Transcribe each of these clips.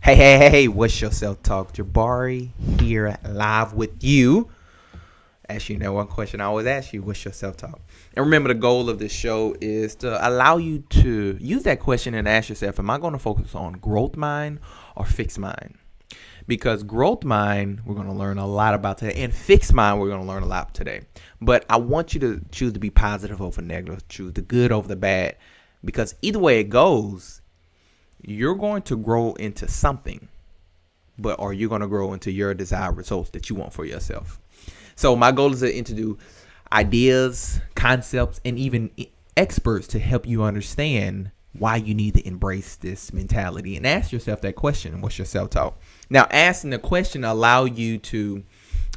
Hey, what's your self-talk? Jabari here live with you. As you know, one question I always ask you, what's your self-talk? And remember, the goal of this show is to allow you to use that question and ask yourself, am I going to focus on growth mind or fixed mind? Because growth mind, we're going to learn a lot about today, and fixed mind, we're going to learn a lot today. But I want you to choose to be positive over negative, choose the good over the bad, because either way it goes, you're going to grow into something, but are you going to grow into your desired results that you want for yourself? So my goal is to introduce ideas, concepts, and even experts to help you understand why you need to embrace this mentality and ask yourself that question. What's your self-talk? Now, asking the question allow you to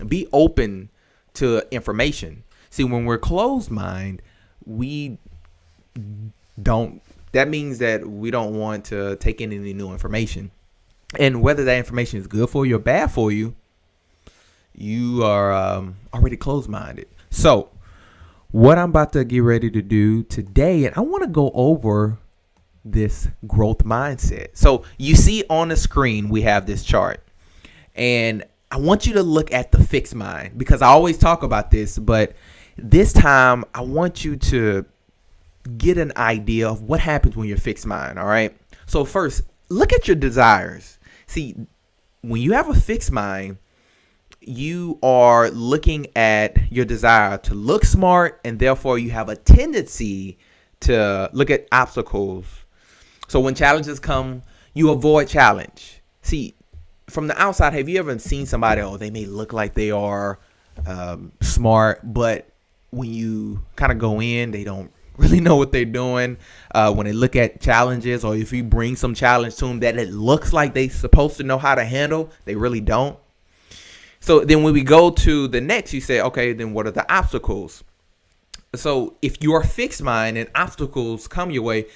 be open to information. See, when we're closed mind, we don't. That means that we don't want to take in any new information. And whether that information is good for you or bad for you, you are already closed-minded. So what I'm about to get ready to do today, and I want to go over this growth mindset. So you see on the screen, we have this chart. And I want you to look at the fixed mind, because I always talk about this, but this time I want you to get an idea of what happens when you're fixed mind. All right. So first, look at your desires. See, when you have a fixed mind, you are looking at your desire to look smart, and therefore you have a tendency to look at obstacles. So when challenges come, you avoid challenge. See, from the outside, have you ever seen somebody, they may look like they are smart, but when you kind of go in, they don't really know what they're doing. When they look at challenges, or if you bring some challenge to them that it looks like they're supposed to know how to handle, they really don't. So then when we go to the next, you say, okay, then what are the obstacles? So if you are fixed mind and obstacles come your way,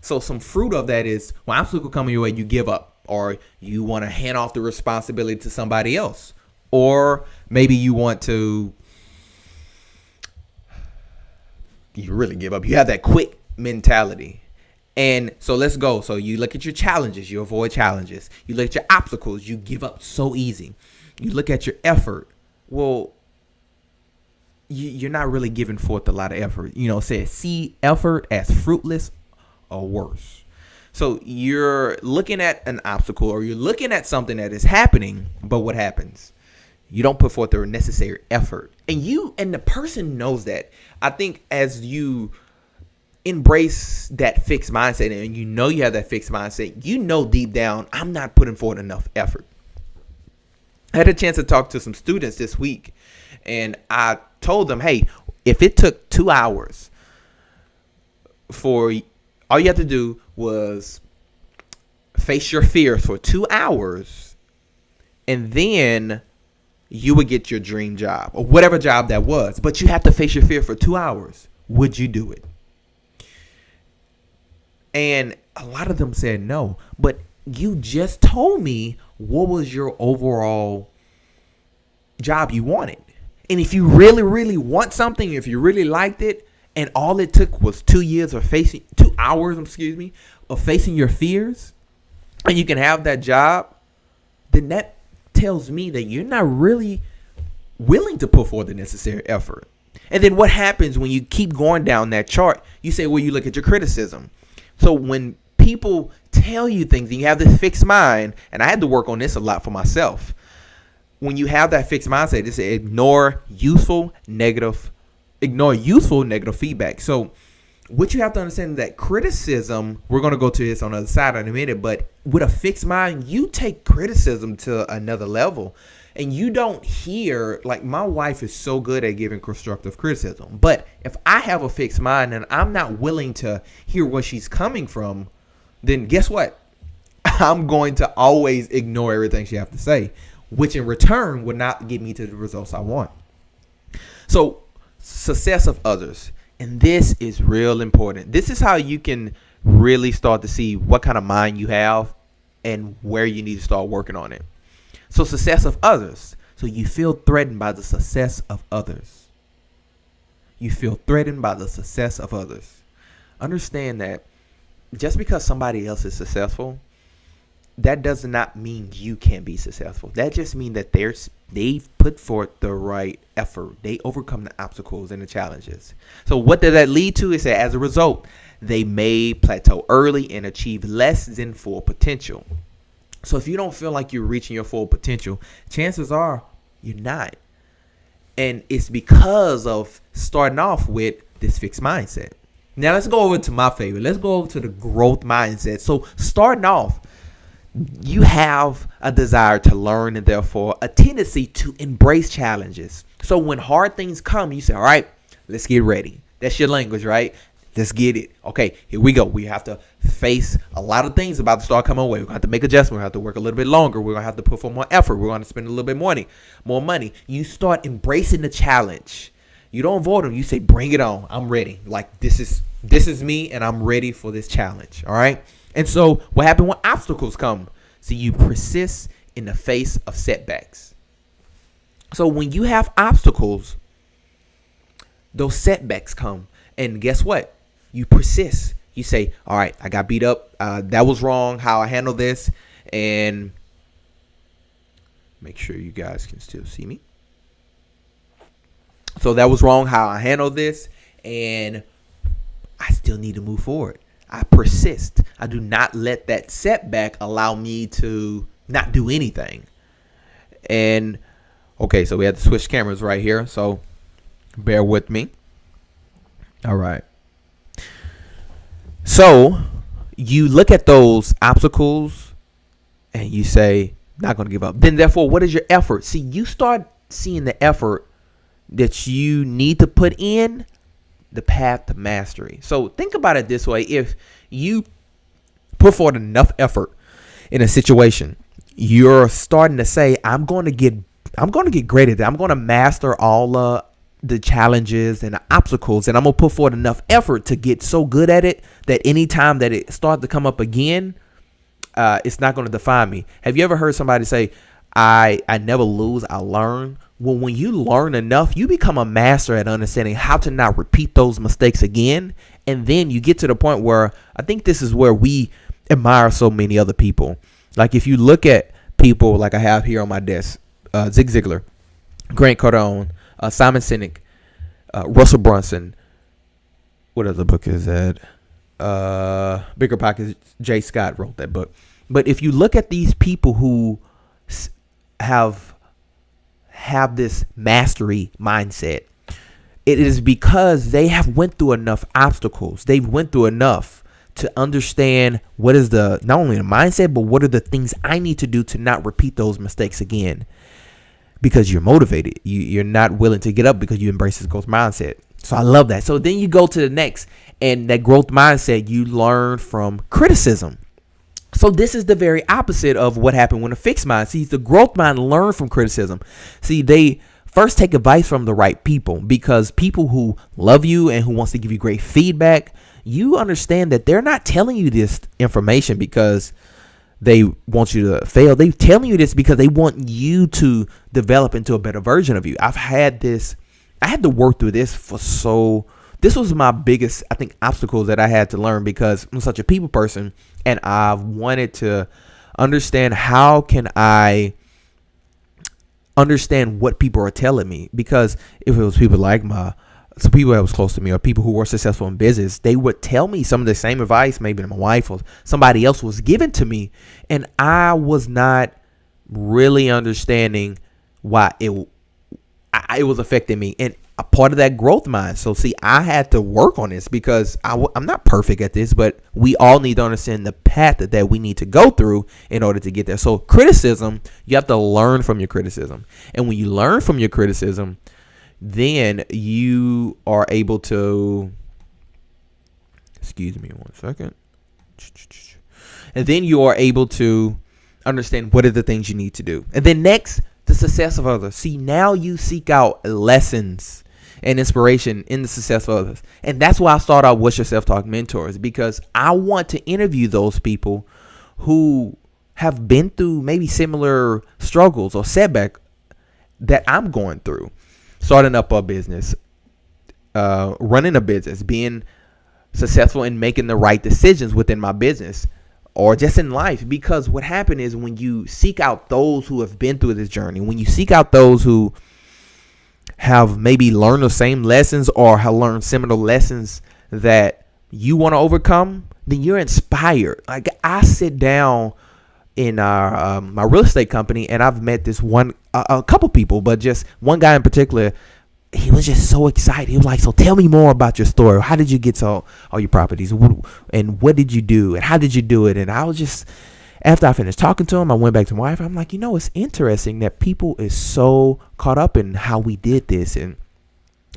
so some fruit of that is when obstacles come your way, you give up, or you want to hand off the responsibility to somebody else, or maybe you want to, you really give up. You have that quick mentality. And so let's go. So you look at your challenges, you avoid challenges. You look at your obstacles, you give up so easy. You look at your effort. Well, you're not really giving forth a lot of effort. Says see effort as fruitless or worse. So you're looking at an obstacle, or you're looking at something that is happening, but what happens? You don't put forth the necessary effort. And the person knows that. I think as you embrace that fixed mindset, and you have that fixed mindset, deep down, I'm not putting forth enough effort. I had a chance to talk to some students this week, and I told them, hey, if it took 2 hours all you have to do was face your fears for 2 hours, and then you would get your dream job, or whatever job that was. But you have to face your fear for 2 hours. Would you do it? And a lot of them said no. But you just told me what was your overall job you wanted. And if you really, really want something, if you really liked it, and all it took was 2 years of 2 hours, of facing your fears, and you can have that job, then that tells me that you're not really willing to put forth the necessary effort. And then what happens when you keep going down that chart? You say, well, you look at your criticism. So when people tell you things and you have this fixed mind, and I had to work on this a lot for myself. When you have that fixed mindset, just ignore useful negative feedback. So what you have to understand is that criticism, we're going to go to this on the other side in a minute, but with a fixed mind, you take criticism to another level, and you don't hear, like my wife is so good at giving constructive criticism. But if I have a fixed mind and I'm not willing to hear where she's coming from, then guess what? I'm going to always ignore everything she has to say, which in return would not get me to the results I want. So success of others. And this is real important. This is how you can really start to see what kind of mind you have and where you need to start working on it. So success of others. So you feel threatened by the success of others. You feel threatened by the success of others. Understand that just because somebody else is successful, that does not mean you can be successful. That just means that they've put forth the right effort. They overcome the obstacles and the challenges. So what did that lead to? Is that as a result, they may plateau early and achieve less than full potential. So if you don't feel like you're reaching your full potential, chances are you're not. And it's because of starting off with this fixed mindset. Now let's go over to my favorite. Let's go over to the growth mindset. So starting off, you have a desire to learn and therefore a tendency to embrace challenges. So when hard things come, you say, all right, let's get ready. That's your language, right? Let's get it. Okay, here we go. We have to face a lot of things about to start coming away. We're going to have to make adjustments. We're going to have to work a little bit longer. We're going to have to put forth more effort. We're going to spend a little bit more money. You start embracing the challenge. You don't avoid them. You say, bring it on. I'm ready. Like this is me and I'm ready for this challenge. All right. And so what happens when obstacles come? So you persist in the face of setbacks. So when you have obstacles, those setbacks come. And guess what? You persist. You say, all right, I got beat up. That was wrong how I handled this. And make sure you guys can still see me. So that was wrong how I handled this. And I still need to move forward. I persist. I do not let that setback allow me to not do anything. And okay, so we have to switch cameras right here. So bear with me. All right. So you look at those obstacles and you say, not going to give up. Then therefore, what is your effort? See, you start seeing the effort that you need to put in the path to mastery. So think about it this way. If you put forth enough effort in a situation, you're starting to say, I'm going to get great at that. I'm going to master all the challenges and the obstacles, and I'm going to put forth enough effort to get so good at it that anytime that it starts to come up again, it's not going to define me. Have you ever heard somebody say, I never lose, I learn? Well, when you learn enough, you become a master at understanding how to not repeat those mistakes again. And then you get to the point where I think this is where we admire so many other people. Like if you look at people like I have here on my desk, Zig Ziglar, Grant Cardone, Simon Sinek, Russell Brunson. What other book is that? Bigger Pockets. Jay Scott wrote that book. But if you look at these people who have this mastery mindset, it is because they have went through enough obstacles. They've went through enough to understand what is not only the mindset, but what are the things I need to do to not repeat those mistakes again. Because you're motivated. You're not willing to get up because you embrace this growth mindset. So I love that. So then you go to the next, and that growth mindset, you learn from criticism. So this is the very opposite of what happened when a fixed mind. See, the growth mind learn from criticism. See, they first take advice from the right people, because people who love you and who wants to give you great feedback, you understand that they're not telling you this information because they want you to fail. They're telling you this because they want you to develop into a better version of you. I had to work through this this was my biggest, I think, obstacle that I had to learn, because I'm such a people person and I wanted to understand how can I understand what people are telling me. Because if it was people like some people that was close to me or people who were successful in business, they would tell me some of the same advice maybe my wife or somebody else was given to me, and I was not really understanding why it was affecting me, and a part of that growth mind. So see, I had to work on this because I'm not perfect at this, but we all need to understand the path that we need to go through in order to get there. So criticism, you have to learn from your criticism, and when you learn from your criticism, then you are able to, excuse me one second, and then you are able to understand what are the things you need to do. And then next, the success of others. See, now you seek out lessons and inspiration in the success of others. And that's why I start out What's Your Self-Talk Mentors, because I want to interview those people who have been through maybe similar struggles or setback that I'm going through. Starting up a business, running a business, being successful in making the right decisions within my business, or just in life. Because what happened is when you seek out those who have been through this journey, when you seek out those who have maybe learned the same lessons or have learned similar lessons that you want to overcome, then you're inspired. Like, I sit down in our my real estate company, and I've met this one a couple people, but just one guy in particular. He was just so excited. He was like, "So tell me more about your story. How did you get to all your properties? And what did you do? And how did you do it?" And I was just, after I finished talking to him, I went back to my wife. I'm like, it's interesting that people is so caught up in how we did this. And,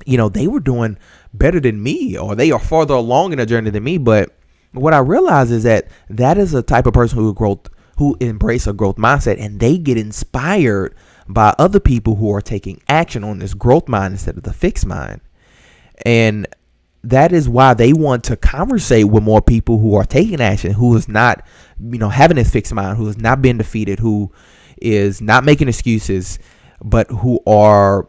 they were doing better than me, or they are farther along in the journey than me. But what I realized is that is a type of person who embrace a growth mindset, and they get inspired by other people who are taking action on this growth mind instead of the fixed mind. And that is why they want to conversate with more people who are taking action, who is not, having a fixed mind, who is not being defeated, who is not making excuses, but who are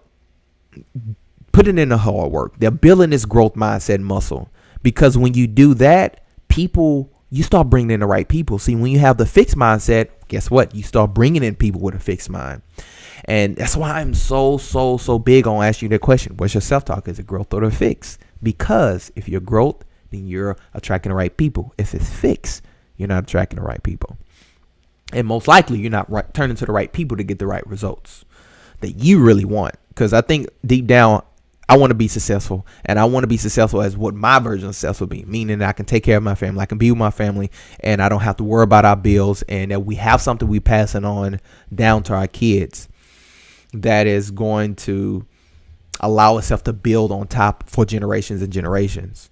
putting in the hard work. They're building this growth mindset muscle. Because when you do that, you start bringing in the right people. See, when you have the fixed mindset, guess what? You start bringing in people with a fixed mind. And that's why I'm so big on asking you that question. What's your self-talk? Is it growth or fix? Because if you're growth, then you're attracting the right people. If it's fixed, you're not attracting the right people. And most likely, you're not turning to the right people to get the right results that you really want. Because I think deep down, I want to be successful, and I want to be successful as what my version of success will be, meaning that I can take care of my family, I can be with my family, and I don't have to worry about our bills, and that we have something we passing on down to our kids that is going to allow itself to build on top for generations and generations.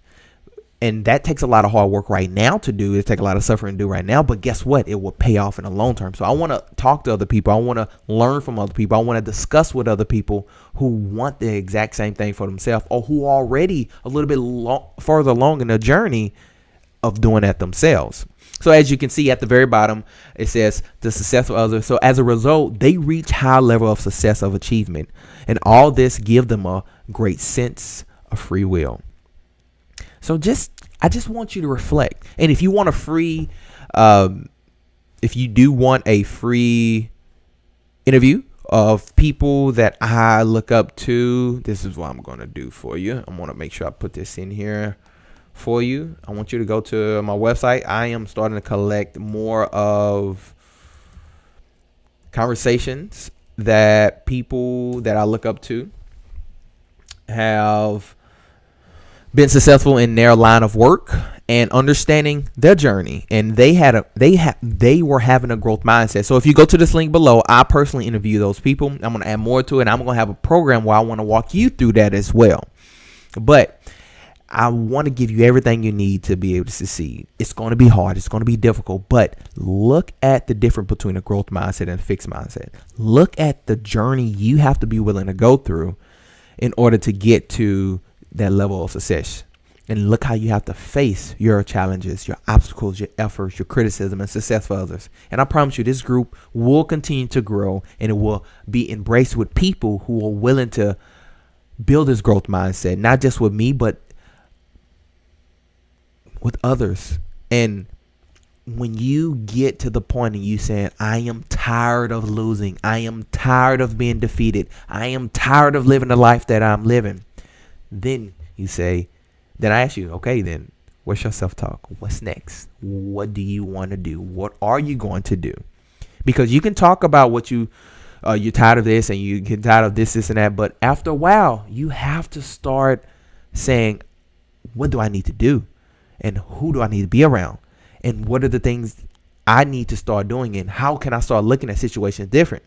And that takes a lot of hard work right now to do. It takes a lot of suffering to do right now. But guess what? It will pay off in the long term. So I want to talk to other people. I want to learn from other people. I want to discuss with other people who want the exact same thing for themselves, or who are already a little bit further along in the journey of doing that themselves. So as you can see at the very bottom, it says the success of others. So as a result, they reach high level of success of achievement. And all this give them a great sense of free will. So I just want you to reflect. And if you want if you do want a free interview of people that I look up to, this is what I'm going to do for you. I'm going to make sure I put this in here for you. I want you to go to my website. I am starting to collect more of conversations that people that I look up to have been successful in their line of work and understanding their journey, and they were having a growth mindset. So if you go to this link below, I personally interview those people. I'm going to add more to it. I'm going to have a program where I want to walk you through that as well. But I want to give you everything you need to be able to succeed. It's going to be hard. It's going to be difficult, but look at the difference between a growth mindset and a fixed mindset. Look at the journey you have to be willing to go through in order to get to that level of success. And look how you have to face your challenges, your obstacles, your efforts, your criticism, and success for others. And I promise you, this group will continue to grow, and it will be embraced with people who are willing to build this growth mindset, not just with me, but with others. And when you get to the point and you saying, I am tired of losing, I am tired of being defeated, I am tired of living the life that I'm living, then I ask you, okay, then what's your self-talk? What's next? What do you want to do? What are you going to do? Because you can talk about what you're tired of this, and you get tired of this, and that. But after a while, you have to start saying, what do I need to do? And who do I need to be around? And what are the things I need to start doing? And how can I start looking at situations different?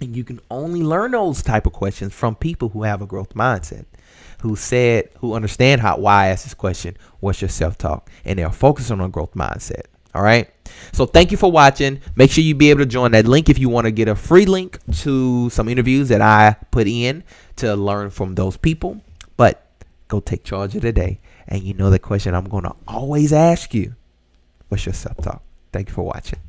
And you can only learn those type of questions from people who have a growth mindset, who understand why I asked this question, what's your self-talk? And they're focused on a growth mindset. All right. So thank you for watching. Make sure you be able to join that link if you want to get a free link to some interviews that I put in to learn from those people. But go take charge of the day. And you know the question I'm going to always ask you, what's your self-talk? Thank you for watching.